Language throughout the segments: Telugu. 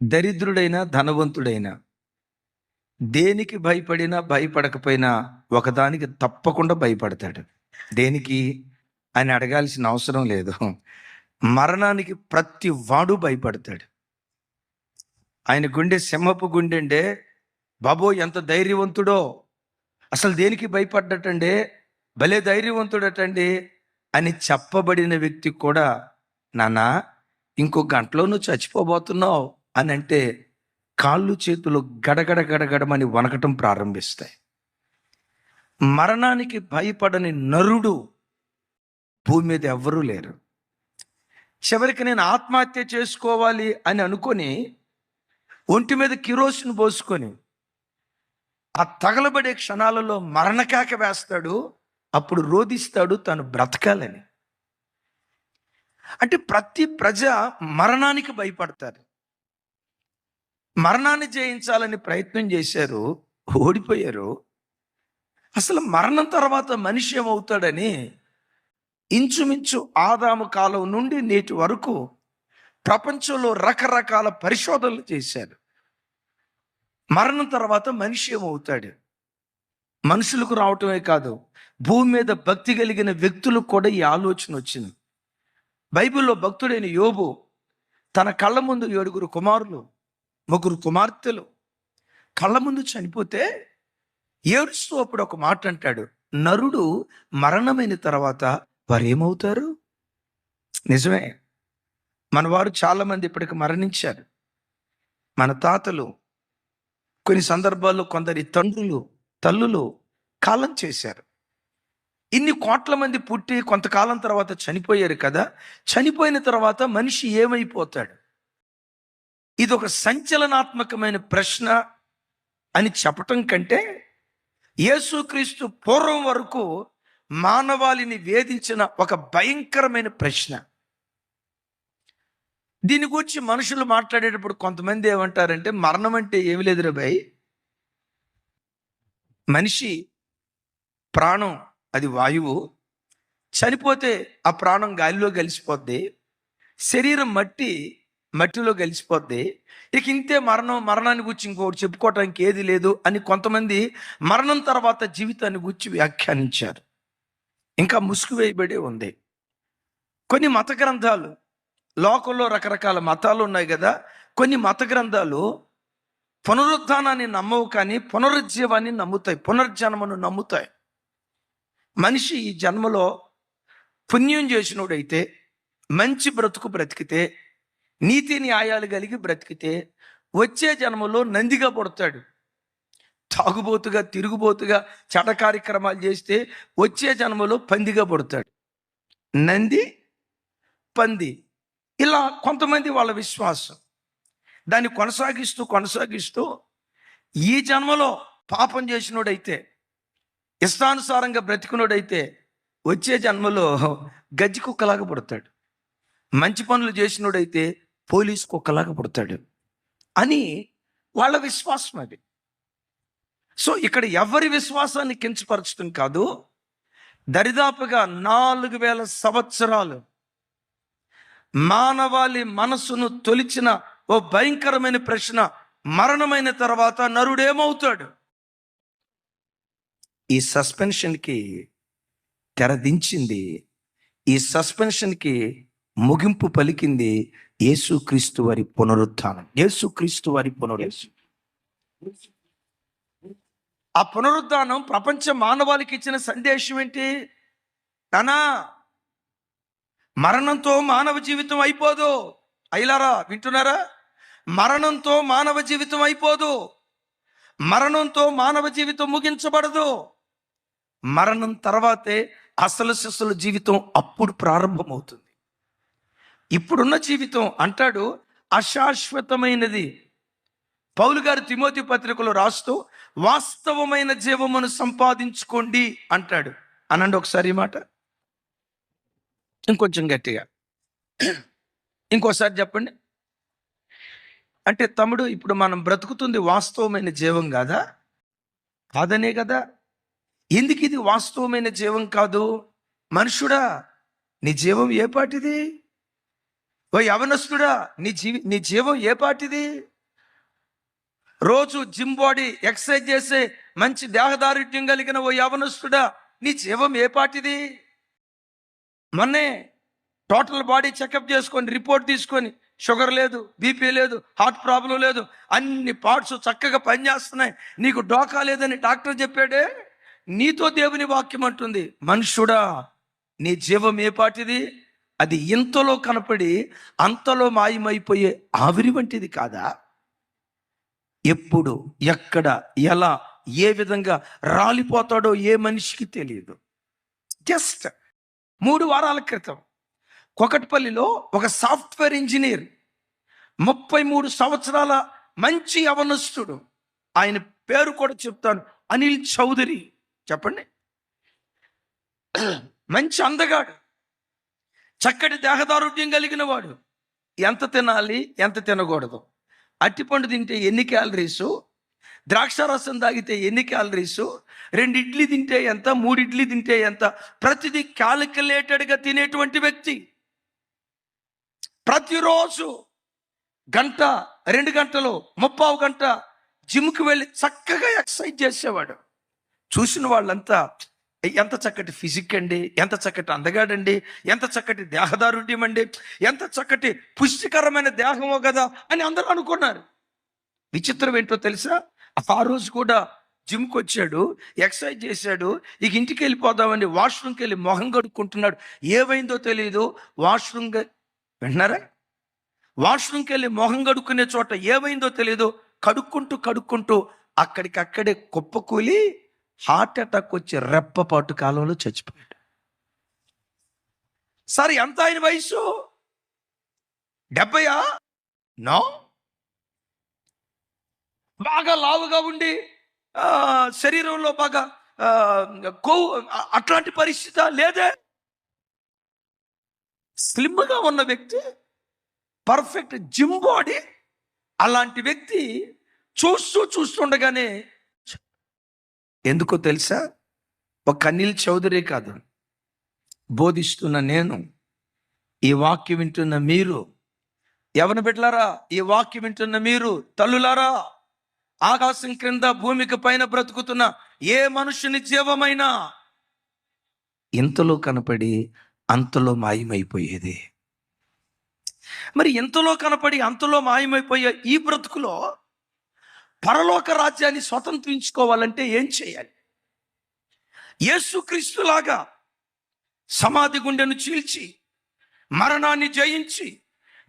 దరిద్రుడైనా ధనవంతుడైనా దేనికి భయపడినా భయపడకపోయినా ఒకదానికి తప్పకుండా భయపడతాడు. దేనికి అని అడగాల్సిన అవసరం లేదు. మరణానికి ప్రతి వాడు భయపడతాడు. ఆయన గుండె సింహపు గుండెండే. బాబో ఎంత ధైర్యవంతుడో, అసలు దేనికి భయపడ్డటండే, భలే ధైర్యవంతుడటండి అని చెప్పబడిన వ్యక్తి కూడా, నానా ఇంకో గంటలో నువ్వు చచ్చిపోబోతున్నావు అని అంటే కాళ్ళు చేతులు గడగడ గడగడమని వణకటం ప్రారంభిస్తాయి. మరణానికి భయపడని నరుడు భూమి మీద ఎవ్వరూ లేరు. చివరికి నేను ఆత్మహత్య చేసుకోవాలి అని అనుకొని ఒంటి మీద కిరోసిన్ పోసుకొని ఆ తగలబడే క్షణాలలో మరణకేక వేస్తాడు. అప్పుడు రోధిస్తాడు తను బ్రతకాలని. అంటే ప్రతి ప్రజ మరణానికి భయపడతారు. మరణాన్ని జయించాలని ప్రయత్నం చేశారు, ఓడిపోయారు. అసలు మరణం తర్వాత మనిషి ఏమవుతాడని ఇంచుమించు ఆదాము కాలం నుండి నేటి వరకు ప్రపంచంలో రకరకాల పరిశోధనలు చేశారు. మరణం తర్వాత మనిషి ఏమవుతాడు, మనుషులకు రావటమే కాదు, భూమి మీద భక్తి కలిగిన వ్యక్తులకు కూడా ఈ ఆలోచన వచ్చింది. బైబిల్లో భక్తుడైన యోబు తన కళ్ళ ముందు 7 కుమారులు 3 కుమార్తెలు కళ్ళ ముందు చనిపోతే ఏడుస్తూ అప్పుడు ఒక మాట అంటాడు, నరుడు మరణమైన తర్వాత వారు ఏమవుతారు? నిజమే, మన వారు చాలా మంది ఇప్పటికి మరణించారు. మన తాతలు, కొన్ని సందర్భాల్లో కొందరి తండ్రులు తల్లులు కాలం చేశారు. ఇన్ని కోట్ల మంది పుట్టి కొంతకాలం తర్వాత చనిపోయారు కదా. చనిపోయిన తర్వాత మనిషి ఏమైపోతాడు? ఇది ఒక సంచలనాత్మకమైన ప్రశ్న అని చెప్పటం కంటే, యేసుక్రీస్తు పూర్వం వరకు మానవాళిని వేధించిన ఒక భయంకరమైన ప్రశ్న. దీని గురించి మనుషులు మాట్లాడేటప్పుడు కొంతమంది ఏమంటారంటే, మరణం అంటే ఏమి లేదురా భయ్, మనిషి ప్రాణం అది వాయువు, చనిపోతే ఆ ప్రాణం గాలిలో కలిసిపోద్ది, శరీరం మట్టిలో కలిసిపోద్ది, ఇక ఇంతే మరణం, మరణాన్ని గురించి ఇంకోటి చెప్పుకోవటానికి ఏది లేదు అని కొంతమంది మరణం తర్వాత జీవితాన్ని గురించి వ్యాఖ్యానించారు. ఇంకా ముసుగు వేయబడి ఉంది. కొన్ని మత గ్రంథాలు, లోకంలో రకరకాల మతాలు ఉన్నాయి కదా, కొన్ని మత గ్రంథాలు పునరుద్ధానాన్ని నమ్మవు కానీ పునరుజ్జీవాన్ని నమ్ముతాయి, పునర్జన్మను నమ్ముతాయి. మనిషి ఈ జన్మలో పుణ్యం చేసినోడైతే, మంచి బ్రతుకు బ్రతికితే, నీతి న్యాయాలు కలిగి బ్రతికితే వచ్చే జన్మలో నందిగా పుడతాడు. తాగుబోతుగా తిరుగుబోతుగా చెడ కార్యక్రమాలు చేస్తే వచ్చే జన్మలో పందిగా పుడతాడు. నంది పంది, ఇలా కొంతమంది వాళ్ళ విశ్వాసం. దాన్ని కొనసాగిస్తూ ఈ జన్మలో పాపం చేసినోడైతే, ఇష్టానుసారంగా బ్రతికినోడైతే వచ్చే జన్మలో గజ్జి కుక్కలాగా పుడతాడు. మంచి పనులు చేసినోడైతే పోలీసు కుక్కలాగా పుడతాడు అని వాళ్ళ విశ్వాసం అది. సో ఇక్కడ ఎవరి విశ్వాసాన్ని కించపరచడం కాదు, దరిదాపుగా 4000 సంవత్సరాలు మానవాళి మనసును తొలిచిన ఓ భయంకరమైన ప్రశ్న, మరణమైన తర్వాత నరుడేమవుతాడు? ఈ సస్పెన్షన్కి తెరదించింది, ఈ సస్పెన్షన్కి ముగింపు పలికింది యేసుక్రీస్తు వారి పునరుత్థానం. యేసుక్రీస్తు వారి ఆ పునరుద్ధానం ప్రపంచ మానవాళికి ఇచ్చిన సందేశం ఏంటి? నానా, మరణంతో మానవ జీవితం అయిపోదు. అయిలారా, వింటున్నారా? మరణంతో మానవ జీవితం అయిపోదు. మరణంతో మానవ జీవితం ముగించబడదు. మరణం తర్వాతే అసలు సిసలు జీవితం అప్పుడు ప్రారంభమవుతుంది. ఇప్పుడున్న జీవితం అంటాడు అశాశ్వతమైనది. పౌలు గారు తిమోతి పత్రికలో రాస్తూ వాస్తవమైన జీవమును సంపాదించుకోండి అంటాడు. అనండి ఒకసారి ఈ మాట, ఇంకొంచెం గట్టిగా, ఇంకోసారి చెప్పండి. అంటే తమ్ముడు, ఇప్పుడు మనం బ్రతుకుతుంది వాస్తవమైన జీవం కాదా? కాదనే కదా. ఎందుకు ఇది వాస్తవమైన జీవం కాదు? మనుషుడా, నీ జీవం ఏ పాటిది? ఓ యవనస్తుడా, నీ జీవం ఏ పాటిది? రోజు జిమ్ బాడీ ఎక్సర్సైజ్ చేసే మంచి దేహదారుఢ్యం కలిగిన ఓ యవనస్తుడా, నీ జీవం ఏ పాటిది? మొన్నే టోటల్ బాడీ చెకప్ చేసుకొని రిపోర్ట్ తీసుకొని షుగర్ లేదు, బీపీ లేదు, హార్ట్ ప్రాబ్లం లేదు, అన్ని పార్ట్స్ చక్కగా పనిచేస్తున్నాయి, నీకు డోకా లేదని డాక్టర్ చెప్పాడే. నీతో దేవుని వాక్యం అంటుంది, మనుషుడా నీ జీవం ఏ పాటిది? అది ఇంతలో కనపడి అంతలో మాయమైపోయే ఆవిరి వంటిది కాదా? ఎప్పుడు, ఎక్కడ, ఎలా, ఏ విధంగా రాలిపోతాడో ఏ మనిషికి తెలియదు. జస్ట్ 3 వారాల క్రితం కొకట్పల్లిలో ఒక సాఫ్ట్వేర్ ఇంజనీర్, 33 సంవత్సరాల మంచి యవనస్తుడు, ఆయన పేరు కూడా చెప్తాను, అనిల్ చౌదరి. చెప్పండి. మంచి అందగాడు, చక్కటి దేహదారుఢ్యం కలిగిన వాడు. ఎంత తినాలి, ఎంత తినకూడదు, అట్టిపండు తింటే ఎన్ని క్యాలరీసు, ద్రాక్షారసం తాగితే ఎన్ని క్యాలరీసు, 2 ఇడ్లీ తింటే ఎంత, 3 ఇడ్లీ తింటే ఎంత, ప్రతిదీ క్యాలిక్యులేటెడ్గా తినేటువంటి వ్యక్తి. ప్రతిరోజు గంట, 2 గంటలు, 30 గంట జిమ్కి వెళ్ళి చక్కగా ఎక్సర్సైజ్ చేసేవాడు. చూసిన వాళ్ళంతా ఎంత చక్కటి ఫిజిక్ అండి, ఎంత చక్కటి అందగాడండి, ఎంత చక్కటి దేహదారుఢ్యం అండి, ఎంత చక్కటి పుష్టికరమైన దేహమో కదా అని అందరూ అనుకున్నారు. విచిత్రం ఏంటో తెలుసా? ఆ రోజు కూడా జిమ్కి వచ్చాడు, ఎక్సర్సైజ్ చేశాడు, ఇక ఇంటికి వెళ్ళిపోదామని వాష్రూమ్కి వెళ్ళి మొహం కడుక్కుంటున్నాడు. ఏమైందో తెలియదు, వింటున్నారా? వాష్రూమ్కి వెళ్ళి మొహం కడుక్కునే చోట ఏమైందో తెలియదు, కడుక్కుంటూ అక్కడికక్కడే కుప్పకూలి హార్ట్ అటాక్ వచ్చి రెప్పపాటు కాలంలో చచ్చిపోయాడు. సరే, ఎంత ఆయన వయసు? 70? నో. బాగా లావుగా ఉండి శరీరంలో బాగా కొవ్వు, అట్లాంటి పరిస్థితి లేదే. స్లిమ్గా ఉన్న వ్యక్తి, పర్ఫెక్ట్ జిమ్ బాడీ, అలాంటి వ్యక్తి చూస్తుండగానే, ఎందుకో తెలుసా? ఒక అనిల్ చౌదరి కాదు, బోధిస్తున్న నేను, ఈ వాక్యం వింటున్న మీరు, యవన బిడ్డలారా, ఈ వాక్యం వింటున్న మీరు, తల్లులారా, ఆకాశం క్రింద భూమికి పైన బ్రతుకుతున్న ఏ మనుషుని జీవమైనా ఇంతలో కనపడి అంతలో మాయమైపోయేది. మరి ఇంతలో కనపడి అంతలో మాయమైపోయే ఈ బ్రతుకులో పరలోక రాజ్యాన్ని స్వతంత్రించుకోవాలంటే ఏం చేయాలి? యేసుక్రీస్తులాగా సమాధి గుండెను చీల్చి, మరణాన్ని జయించి,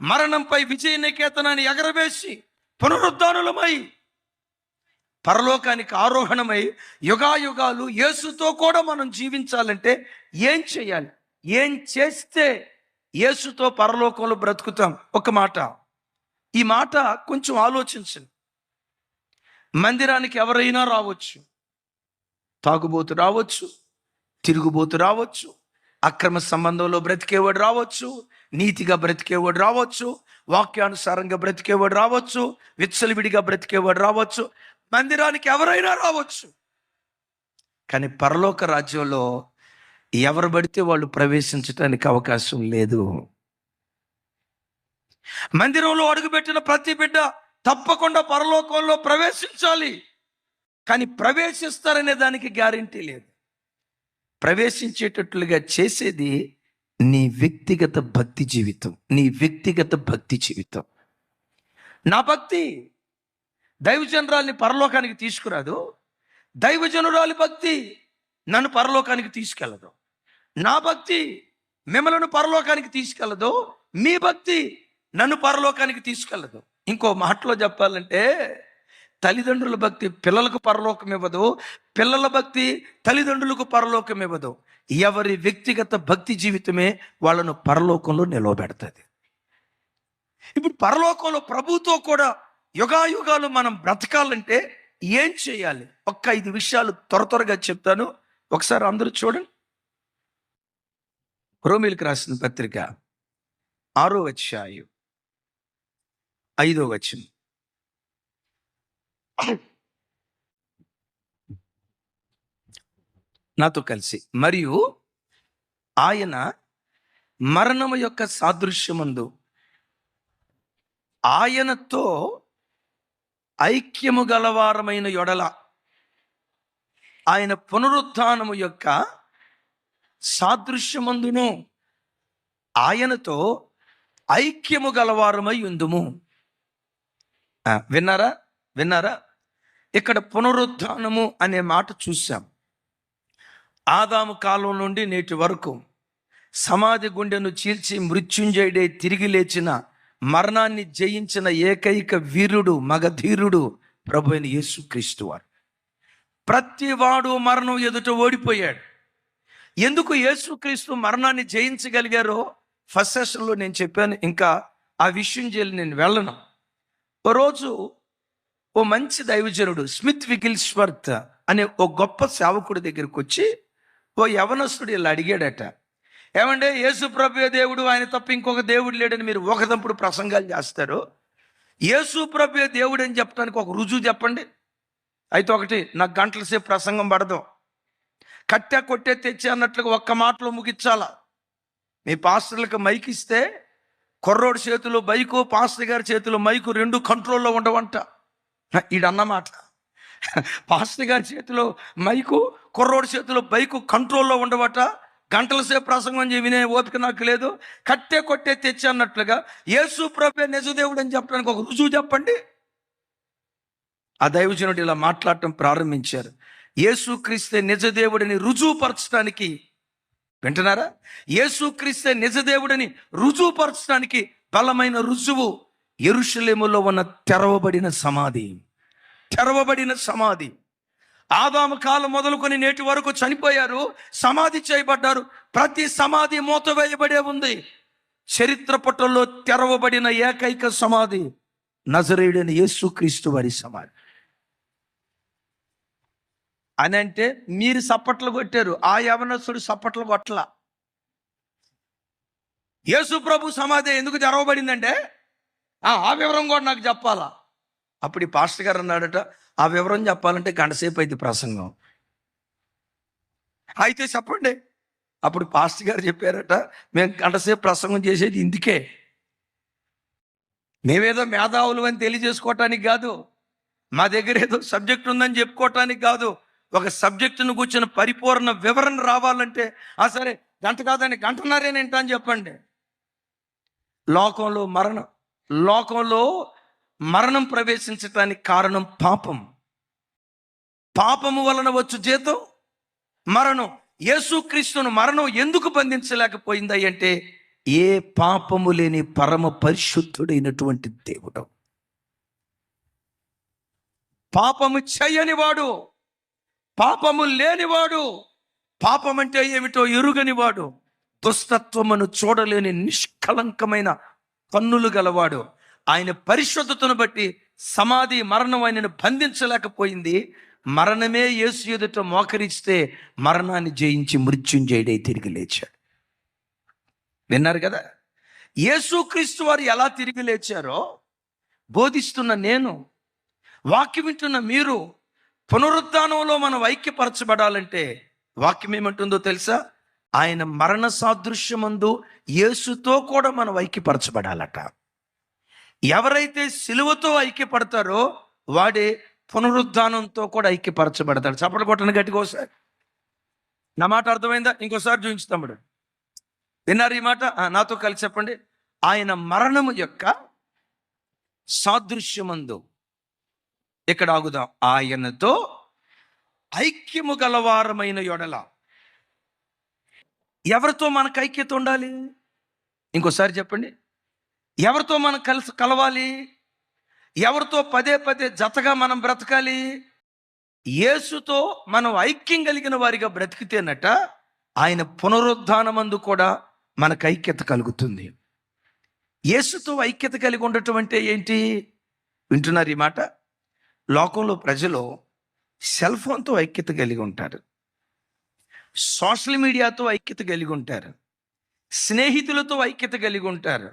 మరణంపై విజయ నికేతనాన్ని ఎగరవేసి, పునరుద్ధానులమై పరలోకానికి ఆరోహణమై యుగాయుగాలు యేసుతో కూడా మనం జీవించాలంటే ఏం చేయాలి? ఏం చేస్తే యేసుతో పరలోకంలో బ్రతుకుతాం? ఒక మాట, ఈ మాట కొంచెం ఆలోచించండి. మందిరానికి ఎవరైనా రావచ్చు, తాగుబోతు రావచ్చు, తిరుగుబోతు రావచ్చు, అక్రమ సంబంధంలో బ్రతికేవాడు రావచ్చు, నీతిగా బ్రతికేవాడు రావచ్చు, వాక్యానుసారంగా బ్రతికేవాడు రావచ్చు, విచ్చలవిడిగా బ్రతికేవాడు రావచ్చు, మందిరానికి ఎవరైనా రావచ్చు. కానీ పరలోక రాజ్యంలో ఎవరు పడితే వాళ్ళు ప్రవేశించడానికి అవకాశం లేదు. మందిరంలో అడుగుపెట్టిన ప్రతి బిడ్డ తప్పకుండా పరలోకంలో ప్రవేశించాలి. కానీ ప్రవేశిస్తారనే దానికి గ్యారెంటీ లేదు. ప్రవేశించేటట్లుగా చేసేది నీ వ్యక్తిగత భక్తి జీవితం, నీ వ్యక్తిగత భక్తి జీవితం. నా భక్తి దైవజనురాల్ని పరలోకానికి తీసుకురాదు, దైవజనురాలి భక్తి నన్ను పరలోకానికి తీసుకెళ్ళదు. నా భక్తి మిమ్మలను పరలోకానికి తీసుకెళ్ళదు, మీ భక్తి నన్ను పరలోకానికి తీసుకెళ్ళదు. ఇంకో మాటలో చెప్పాలంటే, తల్లిదండ్రుల భక్తి పిల్లలకు పరలోకం ఇవ్వదు, పిల్లల భక్తి తల్లిదండ్రులకు పరలోకం ఇవ్వదు. ఎవరి వ్యక్తిగత భక్తి జీవితమే వాళ్ళను పరలోకంలో నిలవబెడుతుంది. ఇప్పుడు పరలోకంలో ప్రభుతో కూడా యుగాయుగాలు మనం బ్రతకాలంటే ఏం చేయాలి? 5 విషయాలు త్వరగా చెప్తాను, ఒకసారి అందరూ చూడండి. రోమీయులకు రాసిన పత్రిక 6వ అధ్యాయం 5వ వచనం. నాతో కలిసి, మరియు ఆయన మరణము యొక్క సాదృశ్యమందు ఆయనతో ఐక్యము గలవారమైన యొడల, ఆయన పునరుత్థానము యొక్క సాదృశ్యమందును ఆయనతో ఐక్యము గలవారమై ఉందుము. విన్నారా? ఇక్కడ పునరుత్థానము అనే మాట చూసాం. ఆదాము కాలం నుండి నేటి వరకు సమాధి గుండెను చీల్చి మృత్యుంజయుడే తిరిగి లేచిన, మరణాన్ని జయించిన ఏకైక వీరుడు, మగధీరుడు ప్రభు అయిన యేసుక్రీస్తు వారు. ప్రతివాడు మరణం ఎదుట ఓడిపోయాడు. ఎందుకు యేసుక్రీస్తు మరణాన్ని జయించగలిగారో ఫస్ట్ సెషన్లో నేను చెప్పాను. ఇంకా ఆ విషయం చేయాలి, నేను వెళ్ళను. ఓ రోజు ఓ మంచి దైవజనుడు స్మిత్ విగిల్స్వర్త్ అనే ఓ గొప్ప సేవకుడి దగ్గరికి వచ్చి ఓ యవనస్తుడు ఇలా అడిగాడట, ఏమంటే యేసు ప్రభువే దేవుడు, ఆయన తప్ప ఇంకొక దేవుడు లేడని మీరు ఒకదంపుడు ప్రసంగాలు చేస్తారు. యేసు ప్రభువే దేవుడు అని చెప్పడానికి ఒక రుజువు చెప్పండి. అయితే ఒకటి, నాకు గంటల సేపు ప్రసంగం పడదు, కట్టె కొట్టే తెచ్చి అన్నట్లుగా ఒక్క మాటలో ముగించాలా. మీ పాస్టర్లకు మైక్ ఇస్తే కుర్రోడి చేతిలో బైకు, పాస్టర్ గారి చేతిలో మైకు రెండు కంట్రోల్లో ఉండవంట. ఈడన్నమాట, పాస్టర్ గారి చేతిలో మైకు, కుర్రోడి చేతిలో బైకు కంట్రోల్లో ఉండవట. గంటల సేపు ప్రసంగం వినే ఓపిక నాకు లేదు. కట్టే కొట్టే తెచ్చి అన్నట్లుగా యేసు ప్రభువే నిజదేవుడు అని చెప్పడానికి ఒక రుజువు చెప్పండి. ఆ దైవజనుడు ఇలా మాట్లాడటం ప్రారంభించారు. యేసుక్రీస్తే నిజదేవుడిని రుజువుపరచడానికి, వింటున్నారా? యేసుక్రీస్తే నిజదేవుడిని రుజువుపరచడానికి బలమైన రుజువు యెరూషలేములో ఉన్న తెరవబడిన సమాధి. ఆదాము కాలం మొదలుకొని నేటి వరకు చనిపోయారు, సమాధి చేయబడ్డారు. ప్రతి సమాధి మూతవేయబడే ఉంది. చరిత్ర పటంలో తెరవబడిన ఏకైక సమాధి నజరేయుడైన యేసుక్రీస్తు వారి సమాధి. అని అంటే మీరు సప్పట్లు కొట్టారు, ఆ యవనస్తుడు సప్పట్లు కొట్టలా. యేసు ప్రభు సమాధి ఎందుకు తెరవబడిందంటే ఆ వివరం కూడా నాకు చెప్పాలా. అప్పుడు ఈ పాస్టర్ గారు అన్నాడట, ఆ వివరం చెప్పాలంటే గంటసేపు అయితే ప్రసంగం. అయితే చెప్పండి. అప్పుడు పాస్టర్ గారు చెప్పారట, మేము గంటసేపు ప్రసంగం చేసేది ఇందుకే, మేమేదో మేధావులు అని తెలియజేసుకోవటానికి కాదు, మా దగ్గర ఏదో సబ్జెక్ట్ ఉందని చెప్పుకోవటానికి కాదు. ఒక సబ్జెక్టును కూర్చొని పరిపూర్ణ వివరణ రావాలంటే సరే గంట కాదని గంటన్నరేనేంటా అని చెప్పండి. లోకంలో మరణం ప్రవేశించటానికి కారణం పాపము వలన వచ్చు జీతం మరణం. యేసుక్రీస్తును మరణం ఎందుకు బంధించలేకపోయింది అంటే ఏ పాపము లేని పరమ పరిశుద్ధుడైనటువంటి దేవుడు, పాపము చేయనివాడు, పాపము లేనివాడు, పాపం అంటే ఏమిటో ఎరుగనివాడు, దుష్టత్వమును చూడలేని నిష్కలంకమైన కన్నులు గలవాడు. ఆయన పరిశుద్ధతను బట్టి సమాధి మరణం ఆయనను బంధించలేకపోయింది. మరణమే యేసు ఎదుట మోకరిస్తే మరణాన్ని జయించి మృత్యుంజయుడై తిరిగి లేచాడు. విన్నారు కదా? యేసుక్రీస్తు వారు ఎలా తిరిగి లేచారో బోధిస్తున్న నేను, వాక్యం వింటున్న మీరు, పునరుద్ధానంలో మనం ఐక్యపరచబడాలంటే వాక్యం ఏమంటుందో తెలుసా? ఆయన మరణ సాదృశ్యమందు యేసుతో కూడా మనం ఐక్యపరచబడాలట. ఎవరైతే సిలువతో ఐక్యపడతారో వాడే పునరుద్ధానంతో కూడా ఐక్యపరచబడతాడు. చప్పట్లు కొట్టండి గట్టిగా ఒకసారి. నా మాట అర్థమైందా? ఇంకోసారి చూపించుతాడు. విన్నారు ఈ మాట? నాతో కలిసి చెప్పండి. ఆయన మరణము యొక్క సాదృశ్యమందు, ఇక్కడ ఆగుదాం, ఆయనతో ఐక్యము గలవారమైన యొడల. ఎవరితో మనకు ఐక్యత ఉండాలి? ఇంకోసారి చెప్పండి. ఎవరితో మనం కలవాలి? ఎవరితో పదే జతగా మనం బ్రతకాలి? యేసుతో మనం ఐక్యం కలిగిన వారిగా బ్రతికితేనట ఆయన పునరుద్ధానమందు కూడా మనకు ఐక్యత కలుగుతుంది. యేసుతో ఐక్యత కలిగి ఉండటం అంటే ఏంటి? వింటున్నారు ఈ మాట? లోకంలో ప్రజలు సెల్ ఫోన్తో ఐక్యత కలిగి ఉంటారు, సోషల్ మీడియాతో ఐక్యత కలిగి ఉంటారు, స్నేహితులతో ఐక్యత కలిగి ఉంటారు,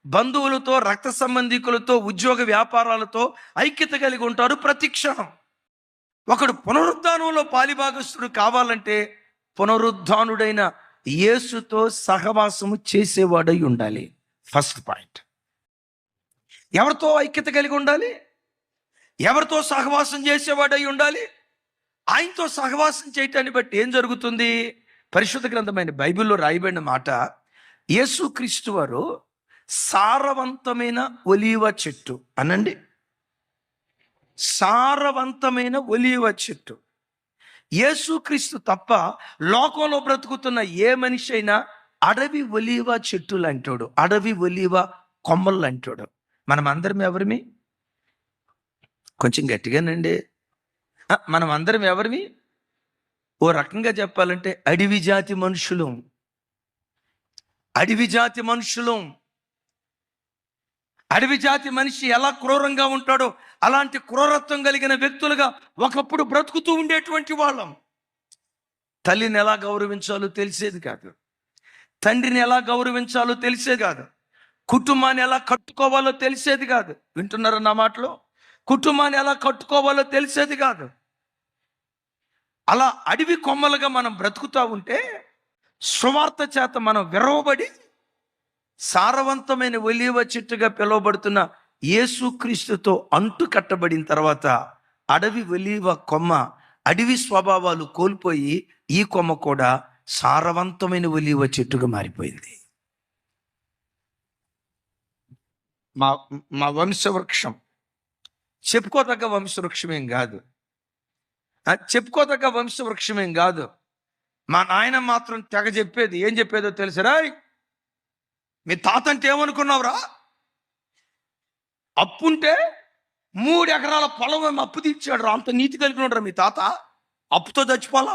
బంధువులతో, రక్త సంబంధికులతో, ఉద్యోగ వ్యాపారాలతో ఐక్యత కలిగి ఉంటారు ప్రతి క్షణం. ఒకడు పునరుద్ధానంలో పాలిభాగస్తుడు కావాలంటే పునరుద్ధానుడైన యేసుతో సహవాసము చేసేవాడై ఉండాలి. First point. ఎవరితో ఐక్యత కలిగి ఉండాలి? ఎవరితో సహవాసం చేసేవాడై ఉండాలి? ఆయనతో సహవాసం చేయటాన్ని బట్టి ఏం జరుగుతుంది? పరిశుద్ధ గ్రంథమైన బైబిల్లో రాయబడిన మాట, యేసుక్రీస్తు వారు సారవంతమైన ఒలీవ చెట్టు అనండి. సారవంతమైన ఒలీవ చెట్టు. యేసుక్రీస్తు తప్ప లోకంలో బ్రతుకుతున్న ఏ మనిషి అయినా అడవి ఒలీవ చెట్టు లాంటోడు, అడవి ఒలీవ కొమ్మలు లాంటోడు. మనం అందరం ఎవరిమి? కొంచెం గట్టిగానండి. మనం అందరం ఎవరిమి? ఓ రకంగా చెప్పాలంటే అడవి జాతి మనుషులు. అడవి జాతి మనుషులు. అడవి జాతి మనిషి ఎలా క్రూరంగా ఉంటాడో అలాంటి క్రూరత్వం కలిగిన వ్యక్తులుగా ఒకప్పుడు బ్రతుకుతూ ఉండేటువంటి వాళ్ళం. తల్లిని ఎలా గౌరవించాలో తెలిసేది కాదు, తండ్రిని ఎలా గౌరవించాలో తెలిసేది కాదు, కుటుంబాన్ని ఎలా కట్టుకోవాలో తెలిసేది కాదు. వింటున్నారా నా మాటలో? కుటుంబాన్ని ఎలా కట్టుకోవాలో తెలిసేది కాదు. అలా అడవి కొమ్మలుగా మనం బ్రతుకుతూ ఉంటే సువార్త చేత మనం విరవబడి సారవంతమైన ఒలీవ చెట్టుగా పిలువబడుతున్న యేసుక్రీస్తుతో అంటు కట్టబడిన తర్వాత అడవి ఒలీవ కొమ్మ అడవి స్వభావాలు కోల్పోయి ఈ కొమ్మ కూడా సారవంతమైన ఒలీవ చెట్టుగా మారిపోయింది. మా మా వంశవృక్షం చెప్పుకోదగ్గ వంశవృక్షమేం కాదు, చెప్పుకోదగ్గ వంశవృక్షమేం కాదు. మా నాయన మాత్రం తెగ చెప్పేది. ఏం చెప్పేదో తెలుసరా? మీ తాత అంటే ఏమనుకున్నావురా? అప్పుంటే 3 ఎకరాల పొలం ఏమో అప్పు తీర్చాడు రా. అంత నీతి కలిగినోడ్రా మీ తాత. అప్పుతో చచ్చిపోలా,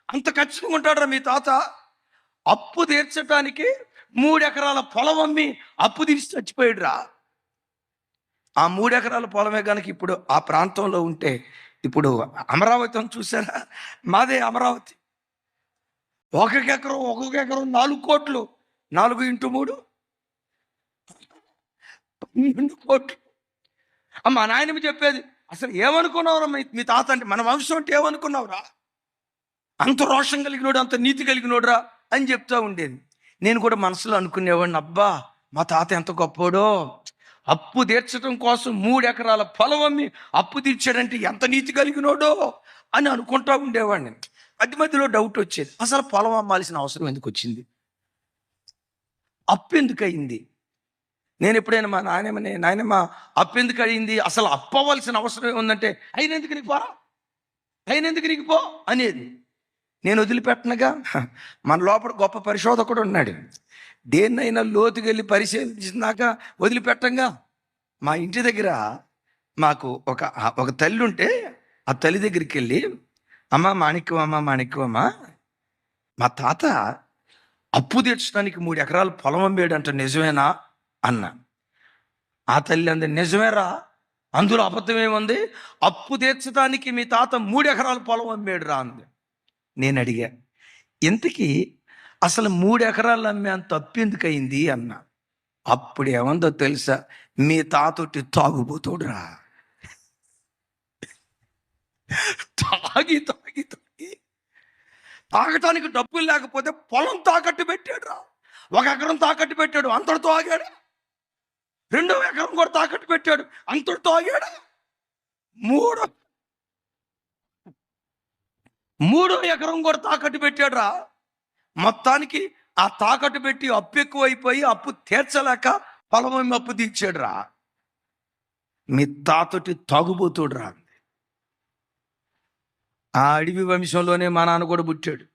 అంత ఖచ్చితంగా ఉంటాడురా మీ తాత. అప్పు తీర్చడానికి 3 ఎకరాల పొలం అమ్మి అప్పు తీర్చి చచ్చిపోయాడు రా. ఆ 3 ఎకరాల పొలమే కనుక ఇప్పుడు ఆ ప్రాంతంలో ఉంటే, ఇప్పుడు అమరావతి అని చూసారా? మాదే అమరావతి. ఒక్కొక్క ఎకరం 4 కోట్లు. 4 × 3 12 కోట్లు. మా నాయనమ్మ చెప్పేది, అసలు ఏమనుకున్నావురా మీ తాత అంటే, మన వంశం అంటే ఏమనుకున్నావురా? అంత రోషం కలిగినోడు, అంత నీతి కలిగినోడురా అని చెప్తా ఉండేది. నేను కూడా మనసులో అనుకునేవాడిని, అబ్బా మా తాత ఎంత గొప్పోడో, అప్పు తీర్చడం కోసం 3 ఎకరాల పొలం అమ్మి అప్పు తీర్చాడంటే ఎంత నీతి కలిగినోడో అని అనుకుంటా ఉండేవాడిని. మధ్యలో డౌట్ వచ్చేది, అసలు పొలం అమ్మాల్సిన అవసరం ఎందుకు వచ్చింది? అప్పు ఎందుకు అయింది? నేను ఎప్పుడైనా మా నాయనమ్మ అప్పు ఎందుకు అయింది, అసలు అప్పు అవ్వాల్సిన అవసరం ఏముందంటే, అయినందుకు నీకు పోరా, అయినందుకు నీకు పో అనేది. నేను వదిలిపెట్టనగా. మన లోపల గొప్ప పరిశోధకుడు ఉన్నాడు. దేన్నైనా లోతుకి వెళ్ళి పరిశీలించినాక వదిలిపెట్టంగా. మా ఇంటి దగ్గర మాకు ఒక తల్లి ఉంటే, ఆ తల్లి దగ్గరికి వెళ్ళి, అమ్మ మాణిక్యమమ్మ, మా తాత అప్పు తీర్చడానికి 3 ఎకరాల పొలం అమ్మేడంట, నిజమేనా అన్న. ఆ తల్లి అంది, నిజమేరా, అందులో అబద్ధం ఏముంది? అప్పు తీర్చడానికి మీ తాత 3 ఎకరాల పొలం అమ్మేడు రా అంది. నేను అడిగా, ఇంతకీ అసలు 3 ఎకరాలు అమ్మే అంత అప్పు ఎందుకు అయింది అన్న. అప్పుడు ఏమందో తెలుసా? మీ తాతొట్టి తాగుబోతుడురా. తాగి తాగటానికి డబ్బులు లేకపోతే పొలం తాకట్టు పెట్టాడు రా. 1 ఎకరం తాకట్టు పెట్టాడు, అంతటితో ఆగాడు. 2వ ఎకరం కూడా తాకట్టు పెట్టాడు, అంతటితో ఆగాడు. 3వ ఎకరం కూడా తాకట్టు పెట్టాడు రా. మొత్తానికి ఆ తాకట్టు పెట్టి అప్పు ఎక్కువైపోయి అప్పు తీర్చలేక పొలం అప్పు తీర్చాడు రా. మీ తాతొట్టి తాగుబోతుడు రా. ఆ అడవి వంశంలోనే మా నాన్న కూడా పుట్టాడు.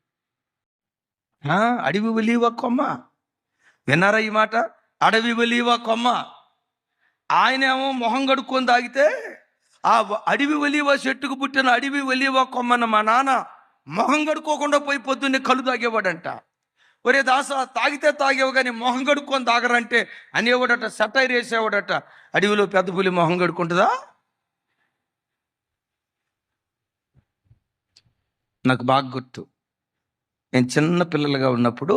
అడవి ఒలీవ కొమ్మ. విన్నారా ఈ మాట? అడవి ఒలీవ కొమ్మ. ఆయనేమో మొహం కడుక్కొని తాగితే, ఆ అడవి ఒలీవ చెట్టుకు పుట్టిన అడవి ఒలీవ కొమ్మన్న మా నాన్న మొహం కడుక్కోకుండా పోయి పొద్దున్నే కళ్ళు తాగేవాడంట. ఒరే దాస, తాగితే తాగేవు కానీ మొహం కడుక్కొని తాగరంటే అనేవాడట, సటైర్ వేసేవాడట. అడవిలో పెద్ద పులి మొహం కడుక్కుంటుందా? నాకు బాగా గుర్తు, నేను చిన్న పిల్లలుగా ఉన్నప్పుడు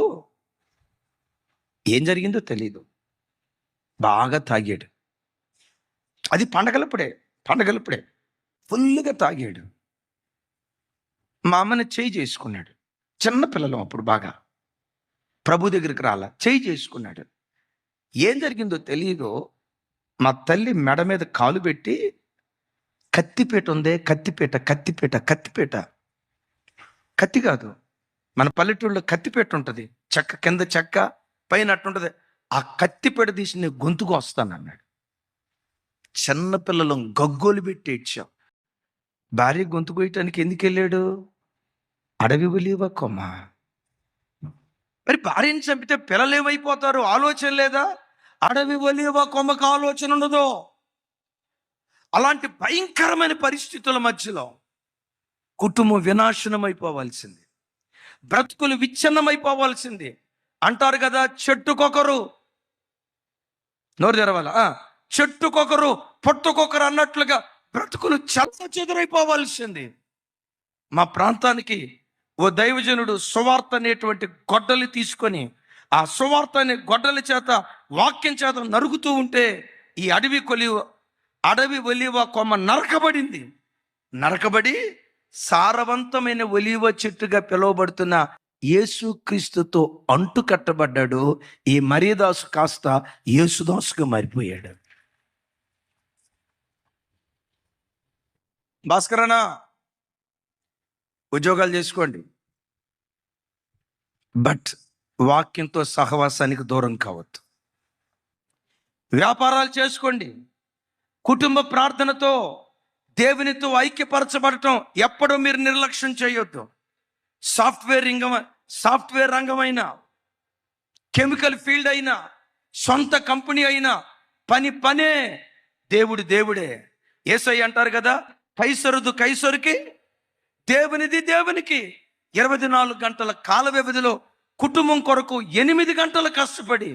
ఏం జరిగిందో తెలీదు, బాగా తాగాడు. అది పండగలప్పుడే ఫుల్గా తాగాడు. మా అమ్మని చేయి చేసుకున్నాడు. చిన్న పిల్లలు అప్పుడు, బాగా ప్రభు దగ్గరికి రాలా, చేయి చేసుకున్నాడు. ఏం జరిగిందో తెలీదు, మా తల్లి మెడ మీద కాలు పెట్టి, కత్తిపీట ఉందే, కత్తిపీట కత్తిపీట కత్తిపీట, కత్తి కాదు, మన పల్లెటూళ్ళలో కత్తిపీట ఉంటుంది, చెక్క కింద చెక్క పైన అట్టుంటది, ఆ కత్తిపీట తీసి నేను గొంతుకు వస్తానన్నాడు. చిన్నపిల్లలు గగ్గోలు పెట్టి ఇచ్చాం. భార్య గొంతు కోయటానికి ఎందుకు వెళ్ళాడు? అడవి ఒలీవ కొమ్మ. మరి భార్యని చంపితే పిల్లలు ఏమైపోతారు ఆలోచన లేదా? అడవి ఒలీవ కొమ్మకు ఆలోచన ఉండదు. అలాంటి భయంకరమైన పరిస్థితుల మధ్యలో కుటుంబం వినాశనం అయిపోవాల్సింది, బ్రతుకులు విచ్ఛిన్నమైపోవాల్సింది. అంటారు కదా, చెట్టుకొకరు, నోరు తెరవాల, చెట్టుకొకరు పొట్టుకొకరు అన్నట్లుగా బ్రతుకులు చెత్త చెదురైపోవాల్సింది. మా ప్రాంతానికి ఓ దైవజనుడు సువార్త అనేటువంటి గొడ్డలి తీసుకొని, ఆ సువార్త అనే గొడ్డలి చేత, వాక్యం చేత నరుగుతూ ఉంటే ఈ అడవి ఒలీవ కొమ్మ నరకబడి సారవంతమైన ఒలీవ చెట్టుగా పిలువబడుతున్న యేసుక్రీస్తుతో అంటు కట్టబడ్డాడు. ఈ మరియదాసు కాస్త యేసుదాసుగా మారిపోయాడు. భాస్కరనా, ఉద్యోగాలు చేసుకోండి, బట్ వాక్యంతో సహవాసానికి దూరం కావద్దు. వ్యాపారాలు చేసుకోండి, కుటుంబ ప్రార్థనతో దేవునితో ఐక్యపరచబడటం ఎప్పుడూ మీరు నిర్లక్ష్యం చేయొద్దు. సాఫ్ట్వేర్ రంగమైనా, కెమికల్ ఫీల్డ్ అయినా, సొంత కంపెనీ అయినా, పనే, దేవుడే. యేసయ్య అంటారు కదా, కైసరుదు కైసరుకి, దేవునిది దేవునికి. 24 గంటల కాల వ్యవధిలో కుటుంబం కొరకు 8 గంటలు కష్టపడి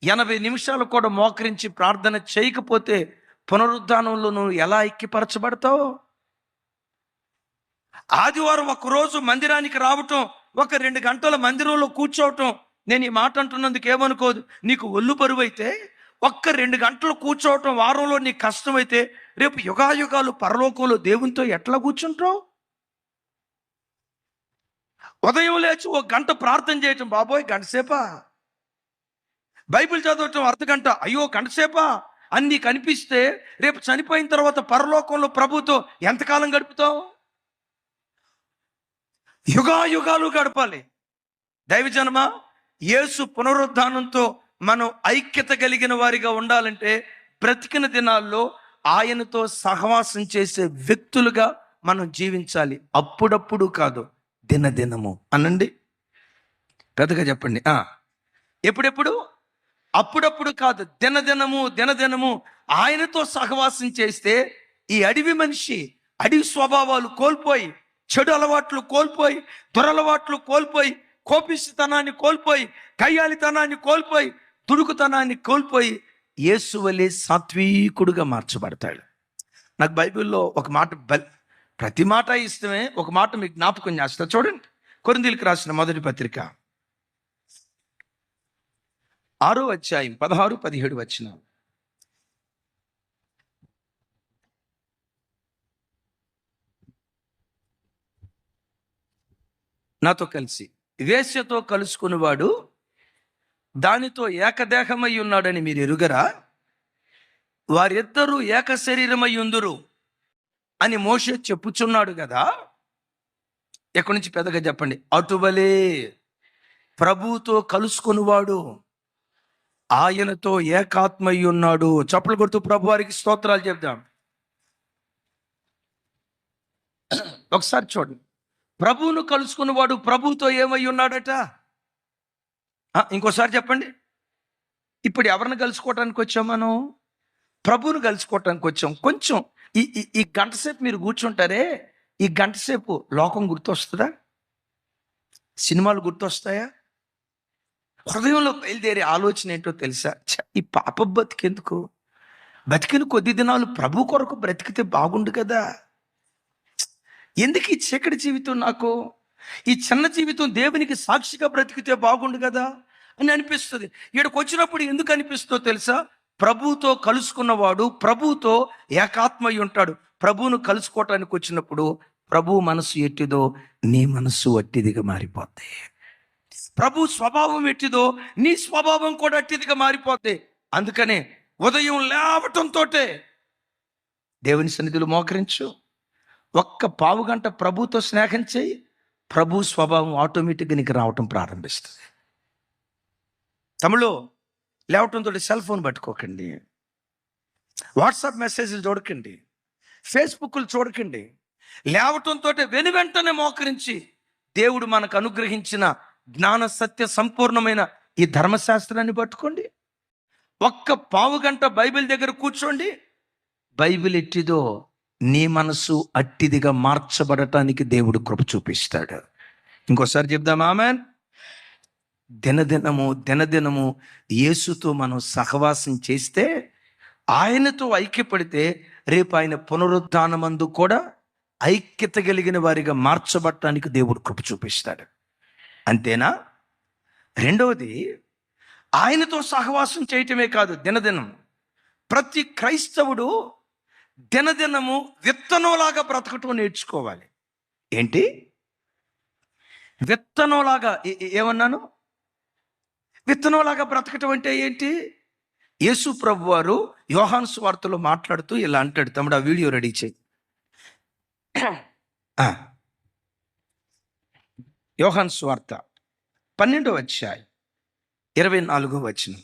80 నిమిషాలు కూడా మోకరించి ప్రార్థన చేయకపోతే పునరుద్ధానంలో నువ్వు ఎలా ఐక్యపరచబడతావు? ఆదివారం ఒకరోజు మందిరానికి రావటం, ఒక 2 గంటల మందిరంలో కూర్చోవటం, నేను ఈ మాట అంటున్నందుకు ఏమనుకోదు, నీకు ఒళ్ళు బరువు అయితే ఒక్క 2 గంటలు కూర్చోవటం వారంలో నీకు కష్టమైతే రేపు యుగాయుగాలు పరలోకంలో దేవునితో ఎట్లా కూర్చుంటావు? ఉదయం లేచి 1 గంట ప్రార్థన చేయటం, బాబోయ్ గంటసేపా? బైబిల్ చదవటం అర్ధగంట, అయ్యో గంటసేపా అని నీకు అనిపిస్తే రేపు చనిపోయిన తర్వాత పరలోకంలో ప్రభుతో ఎంతకాలం గడుపుతావు? యుగాయుగాలు గడపాలి. దైవజనమా, యేసు పునరుద్ధానంతో మనం ఐక్యత కలిగిన వారిగా ఉండాలంటే బ్రతికిన దినాల్లో ఆయనతో సహవాసం చేసే వ్యక్తులుగా మనం జీవించాలి. అప్పుడప్పుడు కాదు, దినదినము అనండి, పెద్దగా చెప్పండి. ఎప్పుడెప్పుడు? అప్పుడప్పుడు కాదు, దినదినము ఆయనతో సహవాసం చేస్తే ఈ అడవి మనిషి అడవి స్వభావాలు కోల్పోయి, చెడు అలవాట్లు కోల్పోయి, దురలవాట్లు కోల్పోయి, కోపిస్తనాన్ని కోల్పోయి, కయ్యాలితనాన్ని కోల్పోయి, తుడుకుతనాన్ని కోల్పోయి యేసు వలె సాత్వికుడుగా మార్చబడతాడు. నాకు బైబిల్లో ఒక మాట, ప్రతి మాట ఇష్టమే, ఒక మాట మీకు జ్ఞాపకం చేస్తా. చూడండి, కొరింథీయులకు రాసిన మొదటి పత్రిక 6వ అధ్యాయం 16-17 వచనాలు. నాతో కలిసి, వేశ్యతో కలుసుకునేవాడు దానితో ఏకదేహమై ఉన్నాడని మీరు ఎరుగరా? వారిద్దరూ ఏక శరీరమై ఉందురు అని మోషే చెప్పుచున్నాడు కదా. ఎక్కడి నుంచి పెద్దగా చెప్పండి. అటువలే ప్రభువుతో కలుసుకునివాడు ఆయనతో ఏకాత్మై ఉన్నాడు. చప్పలు కొడుతూ ప్రభు వారికి స్తోత్రాలు చెప్దాం. ఒకసారి చూడండి, ప్రభువును కలుసుకున్నవాడు ప్రభువుతో ఏమై ఉన్నాడట? ఇంకోసారి చెప్పండి. ఇప్పుడు ఎవరిని కలుసుకోవటానికి వచ్చాం? మనం ప్రభువును కలుసుకోవటానికి వచ్చాం. కొంచెం ఈ గంట సేపు మీరు కూర్చుంటారే, ఈ గంట సేపు లోకం గుర్తొస్తుందా? సినిమాలు గుర్తొస్తాయా? హృదయంలో బయలుదేరే ఆలోచన ఏంటో తెలుసా? ఈ పాప బతికెందుకు? బతికిన కొద్ది దినాలు ప్రభు కొరకు బ్రతికితే బాగుండు కదా. ఎందుకు ఈ చీకటి జీవితం? నాకు ఈ చిన్న జీవితం దేవునికి సాక్షిగా బ్రతికితే బాగుండు కదా అని అనిపిస్తుంది. ఇక్కడికి వచ్చినప్పుడు ఎందుకు అనిపిస్తుందో తెలుసా? ప్రభువుతో కలుసుకున్నవాడు ప్రభువుతో ఏకాత్మయ్య ఉంటాడు. ప్రభువును కలుసుకోవటానికి వచ్చినప్పుడు ప్రభు మనసు ఎట్టిదో నీ మనసు అట్టిదిగా మారిపోద్ది. ప్రభు స్వభావం ఎట్టిదో నీ స్వభావం కూడా అట్టిదిగా మారిపోద్ది. అందుకనే ఉదయం లేవటంతో దేవుని సన్నిధిలో మోకరించు. ఒక్క పావు గంట ప్రభుతో స్నేహం చేయి, ప్రభు స్వభావం ఆటోమేటిక్గా నీకు రావటం ప్రారంభిస్తుంది. తమ్ముళ్ళు, లేవటంతో సెల్ ఫోన్ పట్టుకోకండి, వాట్సాప్ మెసేజ్లు చూడకండి, ఫేస్బుక్లు చూడకండి. లేవటంతో వెంటనే మోకరించి దేవుడు మనకు అనుగ్రహించిన జ్ఞాన సత్య సంపూర్ణమైన ఈ ధర్మశాస్త్రాన్ని పట్టుకోండి. ఒక్క పావు గంట బైబిల్ దగ్గర కూర్చోండి. బైబిల్ ఎట్టిదో నీ మనసు అట్టిదిగా మార్చబడటానికి దేవుడు కృప చూపిస్తాడు. ఇంకోసారి చెప్దాం, ఆమేన్. దినదినము యేసుతో మనం సహవాసం చేస్తే, ఆయనతో ఐక్యపడితే రేపు ఆయన పునరుద్ధానమందు కూడా ఐక్యత కలిగిన వారిగా మార్చబడటానికి దేవుడు కృప చూపిస్తాడు. అంతేనా? రెండవది, ఆయనతో సహవాసం చేయటమే కాదు, దినదినం ప్రతి క్రైస్తవుడు దినదినము విత్తనంలాగా బ్రతకటం నేర్చుకోవాలి. ఏంటి విత్తనంలాగా? ఏమన్నాను? విత్తనంలాగా బ్రతకటం అంటే ఏంటి? యేసు ప్రభు వారు యోహాను సువార్తలో మాట్లాడుతూ ఇలా అంటాడు. తమ్ముడు, ఆ వీడియో రెడీ చేయి. యోహాను సువార్త 12వ అధ్యాయం 24వ వచనం.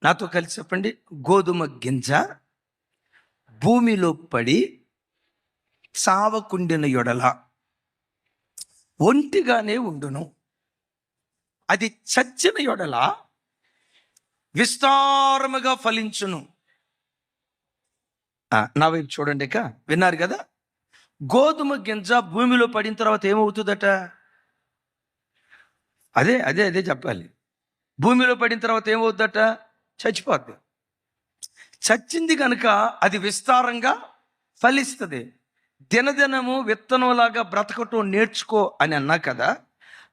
నాతో కలిసి చెప్పండి. గోధుమ గింజ భూమిలో పడి సావకుండిన యొడల ఒంటిగానే ఉండును, అది చచ్చిన యొడల విస్తారముగా ఫలించును. నా వైపు చూడండి. ఇక విన్నారు కదా, గోధుమ గింజ భూమిలో పడిన తర్వాత ఏమవుతుందట? అదే అదే అదే చెప్పాలి. భూమిలో పడిన తర్వాత ఏమవుతుందట? చచ్చిపోద్ది. చచ్చింది కనుక అది విస్తారంగా ఫలిస్తుంది. దినదినము విత్తనంలాగా బ్రతకటం నేర్చుకో అని అన్నా కదా.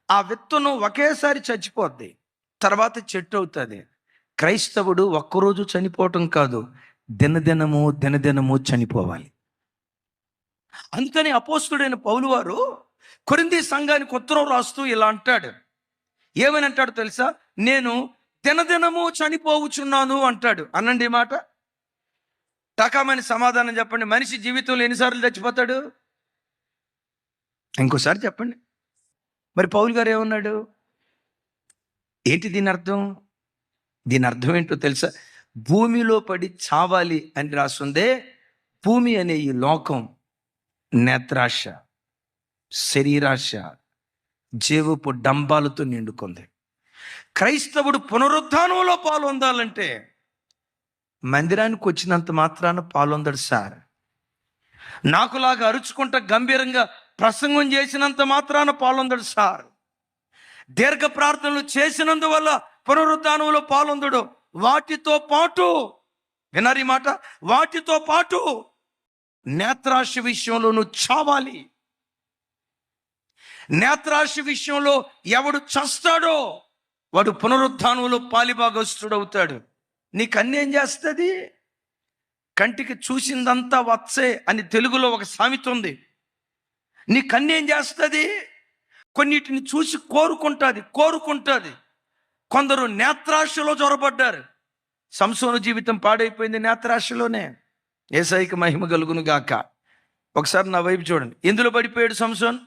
ఆ విత్తనం ఒకేసారి చచ్చిపోద్ది, తర్వాత చెట్టు అవుతుంది. క్రైస్తవుడు ఒక్కరోజు చనిపోవటం కాదు, దినదినము చనిపోవాలి. అందుకని అపోస్తుడైన పౌలు వారు కొరింథీ సంఘానికి ఉత్తరం రాస్తూ ఇలా అంటాడు. ఏమని అంటాడు తెలుసా? నేను దినదినము చనిపోవచ్చున్నాను అంటాడు. అనండి మాట. టకామని సమాధానం చెప్పండి. మనిషి జీవితంలో ఎన్నిసార్లు చచ్చిపోతాడు? ఇంకోసారి చెప్పండి. మరి పౌలు గారు ఏమన్నాడు? ఏంటి దీని అర్థం? దీని అర్థం ఏంటో తెలుసా? భూమిలో పడి చావాలి అని రాస్తుందే. భూమి అనే ఈ లోకం నేత్రాశ, శరీరాశ, జీవపు డంబాలతో నిండుకుంది. క్రైస్తవుడు పునరుద్ధానంలో పాల్గొందాలంటే మందిరానికి వచ్చినంత మాత్రాన పాల్గొందడు సార్. నాకులాగా అరుచుకుంటా గంభీరంగా ప్రసంగం చేసినంత మాత్రాన పాల్గొందడు సార్. దీర్ఘ ప్రార్థనలు చేసినందువల్ల పునరుద్ధానంలో పాల్గొందడు. వాటితో పాటు, వినారు ఈ మాట, వాటితో పాటు నేత్రాశ విషయంలో నువ్వు చావాలి. నేత్రాశ విషయంలో ఎవడు చస్తాడో వాడు పునరుద్ధానంలో పాలిభాగస్తుడవుతాడు. నీ కన్ను ఏం చేస్తుంది? కంటికి చూసిందంతా వచ్చే అని తెలుగులో ఒక సామెత ఉంది. నీ కన్ను ఏం చేస్తుంది? కొన్నిటిని చూసి కోరుకుంటుంది. కొందరు నేత్రాశలో జొరబడ్డారు. సంసోను జీవితం పాడైపోయింది నేత్రాశలోనే. యేసయ్యకి మహిమ కలుగును గాక. ఒకసారి నా వైపు చూడండి. ఎందులో పడిపోయాడు సంసోన్?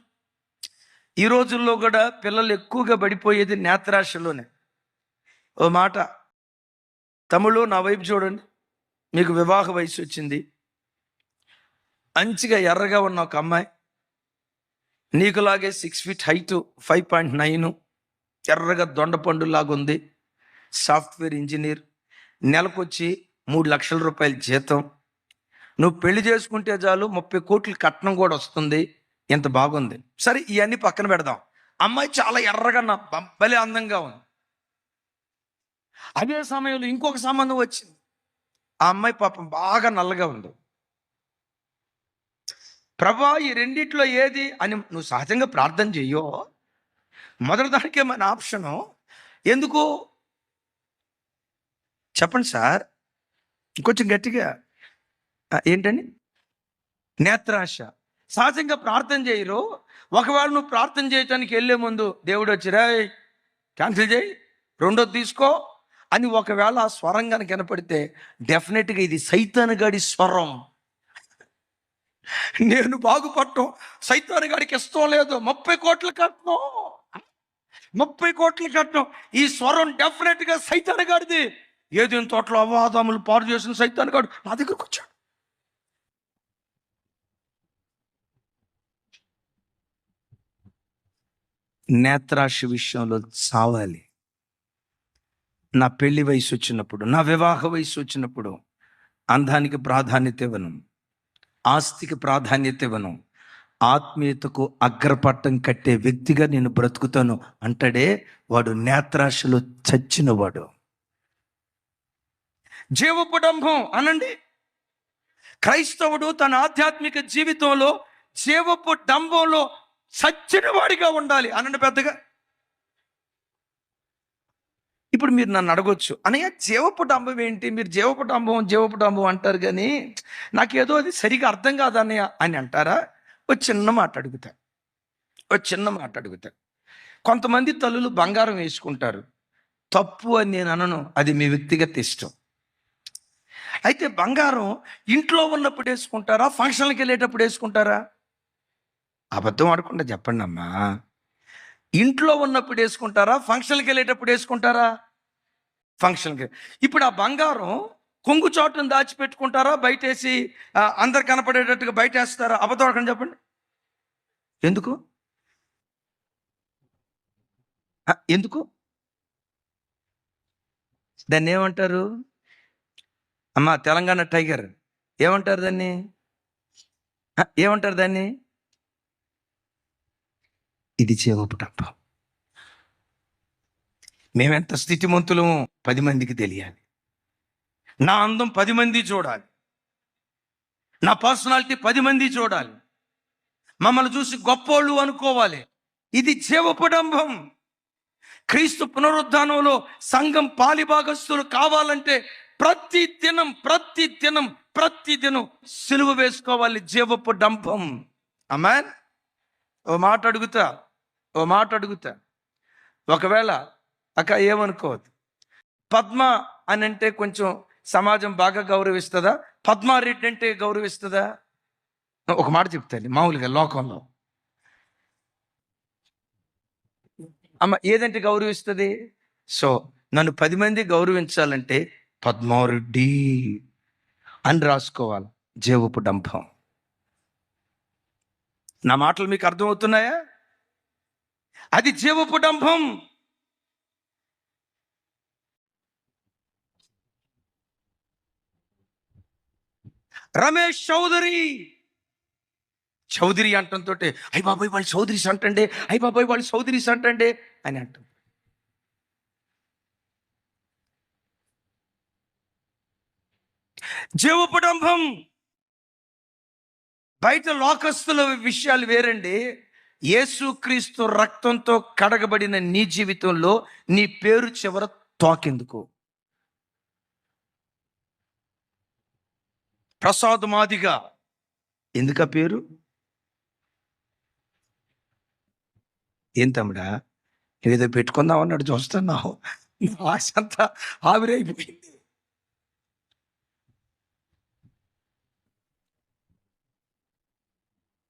ఈ రోజుల్లో కూడా పిల్లలు ఎక్కువగా పడిపోయేది నేత్రాశలోనే. ఓ మాట, తమ్ముళ్ళు నా వైపు చూడండి. మీకు వివాహ వయసు వచ్చింది. మంచిగా ఎర్రగా ఉన్న ఒక అమ్మాయి, నీకులాగే 6 feet హైట్, 5.9, ఎర్రగా దొండపండులాగా ఉంది, సాఫ్ట్వేర్ ఇంజనీర్, నెలకొచ్చి 3 లక్షల రూపాయల జీతం. నువ్వు పెళ్లి చేసుకుంటే చాలు 30 కోట్ల కట్నం కూడా వస్తుంది. ఎంత బాగుంది. సరే, ఇవన్నీ పక్కన పెడదాం. అమ్మాయి చాలా ఎర్రగా, భలే అందంగా ఉంది. అదే సమయంలో ఇంకొక సంబంధం వచ్చింది. ఆ అమ్మాయి పాపం బాగా నల్లగా ఉంది. ప్రభా, ఈ రెండిట్లో ఏది అని నువ్వు సహజంగా ప్రార్థన చెయ్యో. మొదటి దానికే మన ఆప్షను ఎందుకు చెప్పండి సార్? ఇంకొంచెం గట్టిగా. ఏంటండి? నేత్రాశ. సహజంగా ప్రార్థన చేయరు. ఒకవేళ నువ్వు ప్రార్థన చేయటానికి వెళ్ళే ముందు దేవుడు వచ్చి, రే క్యాన్సిల్ చేయి, రెండోది తీసుకో అని ఒకవేళ ఆ స్వరం కనుక వినపడితే డెఫినెట్గా ఇది సైతాను గాడి స్వరం. నేను బాగుపడటం సైతాను గాడికి ఇష్టం లేదు. 30 కోట్లు కట్నం, 30 కోట్లు కట్నం. ఈ స్వరం డెఫినెట్గా సైతాను గాడిది. ఏదైనా తోటలో అవాదములు పాడు చేసిన సైతాను గాడు నా దగ్గరకు వచ్చాడు. నేత్రాశ విషయంలో చావాలి. నా పెళ్లి వయసు వచ్చినప్పుడు, నా వివాహ వయసు వచ్చినప్పుడు అందానికి ప్రాధాన్యత ఇవ్వను, ఆస్తికి ప్రాధాన్యత ఇవ్వను, ఆత్మీయతకు అగ్రపట్టం కట్టే వ్యక్తిగా నేను బ్రతుకుతాను అంటాడే వాడు నేత్రాశలో చచ్చినవాడు. జీవపు డంభం అనండి. క్రైస్తవుడు తన ఆధ్యాత్మిక జీవితంలో జీవపు డంభంలో చచ్చినవాడిగా ఉండాలి అనండి పెద్దగా. ఇప్పుడు మీరు నన్ను అడగొచ్చు, అనయ్య జీవపు డంబం ఏంటి, మీరు జీవపు డంబం అంటారు కానీ నాకేదో అది సరిగా అర్థం కాదన్నయ్య అని అంటారా? ఒక చిన్న మాట అడుగుతా. కొంతమంది తల్లులు బంగారం వేసుకుంటారు, తప్పు అని నేను అనను, అది మీ వ్యక్తిగత ఇష్టం. అయితే బంగారం ఇంట్లో ఉన్నప్పుడు వేసుకుంటారా, ఫంక్షన్కి వెళ్ళేటప్పుడు వేసుకుంటారా? అబద్ధం ఆడకుండా చెప్పండి అమ్మా. ఇంట్లో ఉన్నప్పుడు వేసుకుంటారా, ఫంక్షన్కి వెళ్ళేటప్పుడు వేసుకుంటారా? ఫంక్షన్కి. ఇప్పుడు ఆ బంగారం కొంగు చోటును దాచిపెట్టుకుంటారా, బయటేసి అందరు కనపడేటట్టుగా బయట వేస్తారా? అబద్ధం ఆడకుండా చెప్పండి. ఎందుకు ఎందుకు దాన్ని ఏమంటారు అమ్మా? తెలంగాణ టైగర్ ఏమంటారు దాన్ని? ఏమంటారు దాన్ని? ఇది జీవపు డంబం. మేమెంత స్థితిమంతులము 10 మందికి తెలియాలి. నా అందం 10 మంది చూడాలి, నా పర్సనాలిటీ 10 మంది చూడాలి, మమ్మల్ని చూసి గొప్పోళ్ళు అనుకోవాలి. ఇది జీవపు డంబం. క్రీస్తు పునరుద్ధానంలో సంఘం పాలిభాగస్తులు కావాలంటే ప్రతి దినం సిలువ వేసుకోవాలి. జీవపు డంబం. ఆమేన్. ఓ మాట అడుగుతా. ఒకవేళ అక్క ఏమనుకోవద్దు, పద్మ అని అంటే కొంచెం సమాజం బాగా గౌరవిస్తుందా, పద్మారెడ్డి అంటే గౌరవిస్తుందా? ఒక మాట చెప్తాను, మామూలుగా లోకంలో అమ్మ ఏదంటే గౌరవిస్తుంది? సో నన్ను 10 మంది గౌరవించాలంటే పద్మారెడ్డి అని రాసుకోవాలి. జీవపు డంబం. నా మాటలు మీకు అర్థమవుతున్నాయా? అది జీవపు డంబం. రమేష్ చౌదరి అంటంతో అయ్య బాబాయ్ వాళ్ళు చౌదరీస్ అంటండే అని అంటాం. జీవపు డంబం. బయట లోకస్తుల విషయాలు వేరండి. యేసుక్రీస్తు రక్తంతో కడగబడిన నీ జీవితంలో నీ పేరు చివర తోకెందుకు? ప్రసాద్ మాదిగా ఎందుక పేరు? ఏం తమ్ముడా ఏదో పెట్టుకుందాం అన్నాడు, చూస్తున్నావు ఆశ అంతా ఆవిరైపోయింది.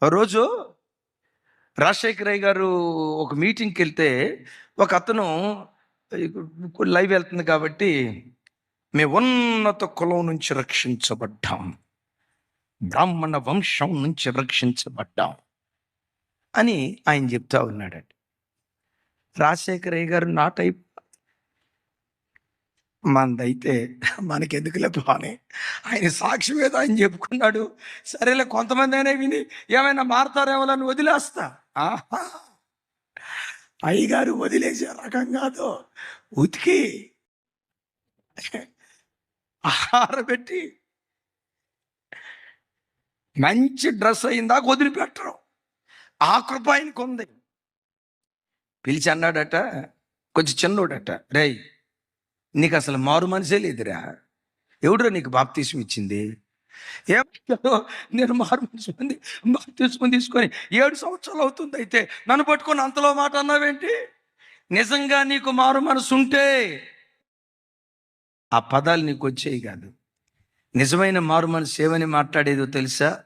రోజు రాజశేఖరయ్య గారు ఒక మీటింగ్కి వెళ్తే ఒక అతను లైవ్ వెళ్తుంది కాబట్టి మేము ఉన్నత కులం నుంచి రక్షించబడ్డాం, బ్రాహ్మణ వంశం నుంచి రక్షించబడ్డాం అని ఆయన చెప్తా ఉన్నాడండి. రాజశేఖరయ్య గారు నా టైప్, మనదైతే మనకెందుకులే బానే, ఆయన సాక్షి మీద ఆయన చెప్పుకున్నాడు, సరేలే కొంతమంది అయినా విని ఏమైనా మారతారేమో అని వదిలేస్తా. ఆహా, అయ్యగారు వదిలేసే రకం కాదు. ఉతికి ఆరబెట్టి మంచి డ్రెస్ అయిందాక వదిలిపెట్టరు. ఆ కృప ఆయనకు ఉంది. పిలిచి అన్నాడట, కొంచెం చిన్నోడట, రేయ్ నీకు అసలు మారు మనసే లేదురా, ఎవడో నీకు బాప్తీసం ఇచ్చింది? ఏమంటారు? నేను మారు మనసు తీసుకొని 7 సంవత్సరాలు అవుతుంది. అయితే నన్ను పట్టుకొని అంతలో మాట అన్నావేంటి? నిజంగా నీకు మారు మనసు ఉంటే ఆ పదాలు నీకు వచ్చేవి కాదు. నిజమైన మారు మనసు ఏమని మాట్లాడేదో తెలుసా?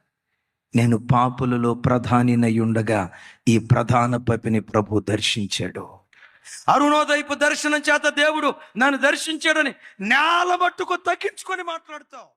నేను పాపులలో ప్రధానినై ఉండగా ఈ ప్రధాన పపిని ప్రభు దర్శించాడు. అరుణోదయపు దర్శనం చేత దేవుడు నన్ను దర్శించాడని నేల మట్టుకు తగ్గించుకొని మాట్లాడతావు.